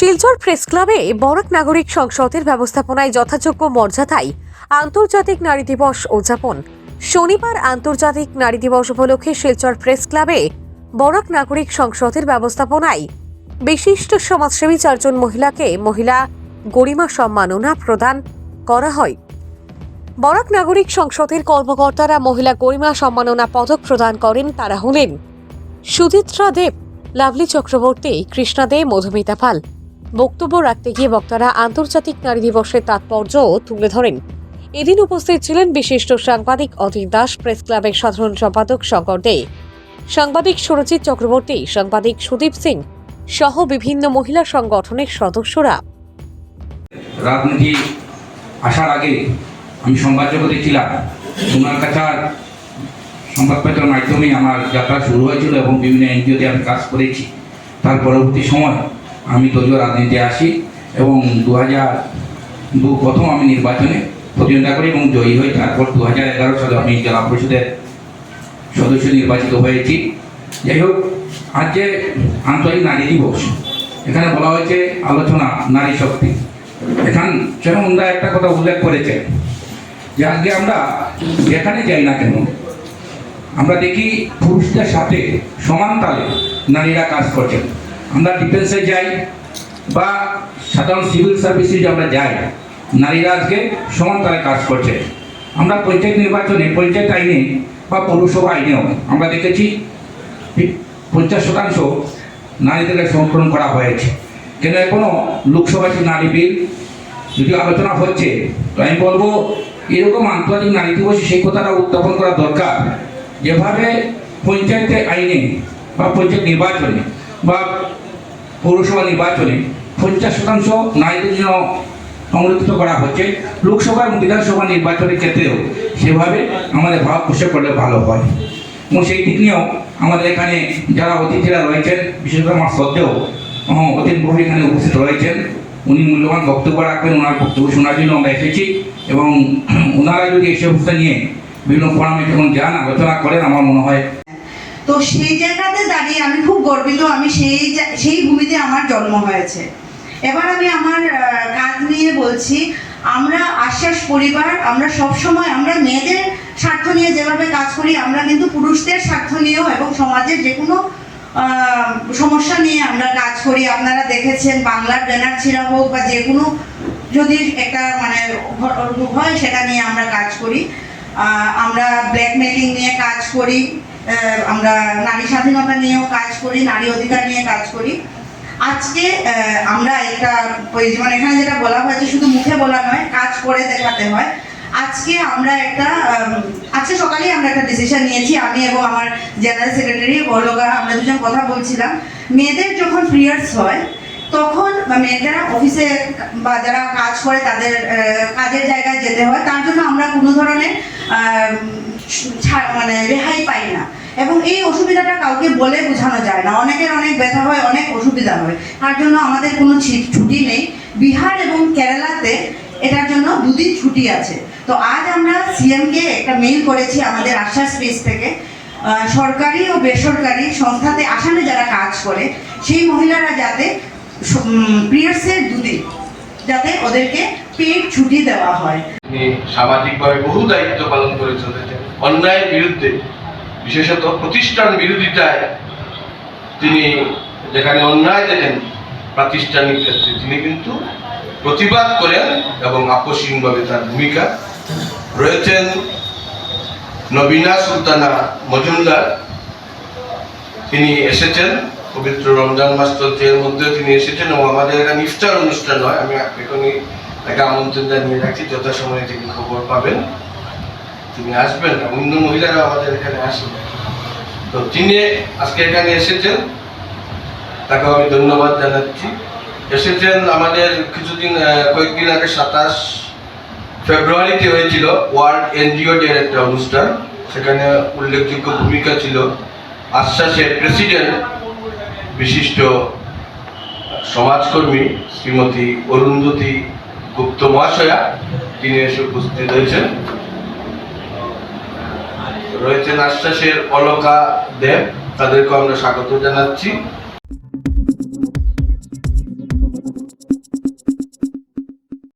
Silchar press ক্লাবে বরাক নাগরিক সংসদের ব্যবস্থাপনায় যথাযোগ্য মর্যাদায় আন্তর্জাতিক নারী দিবস উদযাপন। শনিবার আন্তর্জাতিক নারী দিবস উপলক্ষে শিলচর প্রেস ক্লাবে বরাক নাগরিক সংসদের ব্যবস্থাপনায় বিশিষ্ট সমাজসেবী 4 জন মহিলাকে মহিলা গরিমা সম্মাননা প্রদান করা হয়। বরাক নাগরিক সংসদের কর্মকর্তারা মহিলা গরিমা সম্মাননা পদক প্রদান করেন। তারা হলেন সুচিত্রা দেব, লাভলি চক্রবর্তী, কৃষ্ণা দে, মধুমিতা পাল। বক্তব্য রাখতে গিয়ে বক্তারা আন্তর্জাতিক নারী দিবসের তাৎপর্য তুলে ধরেন। এদিন উপস্থিত ছিলেন বিশিষ্ট সাংবাদিক অধীর দাস, প্রেস ক্লাবের সাধারণ সম্পাদক শঙ্কর দে, সাংবাদিক সুরজিৎ চক্রবর্তী, সাংবাদিক সুদীপ সিং সহ বিভিন্ন মহিলা সংগঠনের সদস্যরা। রাজনীতি আসার আগে আমি সংবাদ জগতে ছিলাম। ওনার কাছে সংবাদপত্রের মাধ্যমে আমার যাত্রা শুরু হয়েছিল এবং বিভিন্ন এনজিওতে আমি কাজ করেছি। তার পরবর্তী সময় আমি দলীয় রাজনীতিতে আসি এবং 2002 প্রথম আমি নির্বাচনে প্রতিদ্বন্দ্বিতা করি এবং জয়ী হই। তারপর 2011 সালে আমি জেলা পরিষদের সদস্য নির্বাচিত হয়েছি। যাই হোক, আজ যে আন্তর্জাতিক নারী দিবস, এখানে বলা হয়েছে আলোচনা নারী শক্তি। এখান চেয়ারম্যানরা একটা কথা উল্লেখ করেছে যে আজকে আমরা যেখানে যাই না কেন আমরা দেখি পুরুষদের সাথে সমান তালে নারীরা কাজ করছেন। আমরা ডিফেন্সে যাই বা সাধারণ সিভিল সার্ভিসে আমরা যাই, নারীরা আজকে সমান তালে কাজ করছে। আমরা পঞ্চায়েত নির্বাচনে, পঞ্চায়েত আইনে বা পৌরসভা আইনেও আমরা দেখেছি 50% নারীদেরকে সংরক্ষণ করা হয়েছে। কেন এখনো লোকসভায় নারী বিল যদি আলোচনা হচ্ছে, তো আমি বলবো এরকম আন্তর্জাতিক নারী দিবসে সেই কথাটা উত্থাপন করা দরকার। যেভাবে পঞ্চায়েতের আইনে বা পঞ্চায়েত নির্বাচনে বা পৌরসভা নির্বাচনে 50% নারীদের জন্য সংরক্ষিত করা হচ্ছে, লোকসভা এবং বিধানসভা নির্বাচনের ক্ষেত্রেও সেভাবে আমাদের ভারতবর্ষে করলে ভালো হয়। এবং সেই দিক নিয়েও আমাদের এখানে যারা অতিথিরা রয়েছেন, বিশেষ করে আমার শ্রদ্ধেয় অতীন প্রভু এখানে উপস্থিত রয়েছেন। উনি মূল্যবান বক্তব্য রাখবেন। ওনার বক্তব্য শোনার জন্য আমরা এসেছি এবং ওনারা যদি এই সমস্যা নিয়ে বিভিন্ন ফোরামে যখন যান, আলোচনা করেন, আমার মনে হয় তো সেই জায়গাতে দাঁড়িয়ে আমি খুব গর্বিত। আমি সেই ভূমিতে আমার জন্ম হয়েছে। এবার আমি আমার কাজ নিয়ে বলছি। আমরা আশ্বাস পরিবার, আমরা সবসময় আমরা মেয়েদের স্বার্থ নিয়ে যেভাবে কাজ করি, আমরা কিন্তু পুরুষদের স্বার্থ নিয়েও এবং সমাজের যে কোনো সমস্যা নিয়ে আমরা কাজ করি। আপনারা দেখেছেন বাংলার ব্যানার ছিঁড়া হোক বা যে কোনো যদি একটা হয়, সেটা নিয়ে আমরা কাজ করি। আমরা ব্ল্যাকমেইলিং নিয়ে কাজ করি, আমরা নারী স্বাধীনতা নিয়েও কাজ করি, নারী অধিকার নিয়ে কাজ করি। আজকে আমরা একটা যেমন এখানে যেটা বলা হয়েছে, শুধু মুখে বলা নয়, কাজ করে দেখাতে হয়। আজকে সকালেই আমরা একটা ডিসিশন নিয়েছি, আমি এবং আমার জেনারেল সেক্রেটারি বলগা, আমরা দুজন কথা বলছিলাম। মেয়েদের যখন পিরিয়ডস হয় তখন মেয়েরা অফিসে বা যারা কাজ করে তাদের কাজের জায়গায় যেতে হয়, তার জন্য আমরা কোনো ধরনের রেহাই পাই না এবং এই অসুবিধাটা কাউকে বলে বোঝানো যায় না। অনেকের অনেক ব্যথা হয়, অনেক অসুবিধা হয়, তার জন্য আমাদের কোনো ছুটি নেই। বিহার এবং কেরালাতে এটার জন্য 2 দিন ছুটি আছে। তো আজ আমরা সিএমকে একটা মেইল করেছি আমাদের আশ্বাস স্পেস থেকে, সরকারি ও বেসরকারি সংস্থাতে আসামে যারা কাজ করে সেই মহিলারা যাতে পিরিয়ডসের 2 দিন যাতে ওদেরকে পেড ছুটি দেওয়া হয়। সামাজিকভাবে বহু দায়িত্ব পালন করে চলেছেন। অন্যায়ের বিরুদ্ধে, বিশেষত প্রতিষ্ঠান বিরোধিতায় তিনি যেখানে অন্যায় দেখেন প্রাতিষ্ঠানিক ক্ষেত্রে তিনি কিন্তু প্রতিবাদ করেন এবং আপসহীনভাবে তার ভূমিকা রয়েছেন। নবীনা সুলতানা মজুমদার, তিনি এসেছেন পবিত্র রমজান মাস চলছে, এর মধ্যে তিনি এসেছেন এবং আমাদের এখানে ইফতার অনুষ্ঠান হয়। আমি এখনই তাকে আমন্ত্রণ জানিয়ে রাখছি, যথাসময়ে তিনি খবর পাবেন, তিনি আসবেন। অন্য মহিলারা আমাদের এখানে আসেন। তো তিনি আজকে এখানে এসেছেন, তাকে আমি ধন্যবাদ জানাচ্ছি। এসেছেন আমাদের কয়েকদিন আগে 27 ফেব্রুয়ারিতে হয়েছিল ওয়ার্ল্ড এনজিও ডের একটা অনুষ্ঠান। সেখানে উল্লেখযোগ্য ভূমিকা ছিল আশ্বাসের প্রেসিডেন্ট, বিশিষ্ট সমাজকর্মী শ্রীমতী অরুন্ধতী গুপ্ত মহাশয়া, তিনি এসে উপস্থিত রয়েছেন আশ্বাসের অলকা দেব, তাদেরকে আমরা স্বাগত জানাচ্ছি।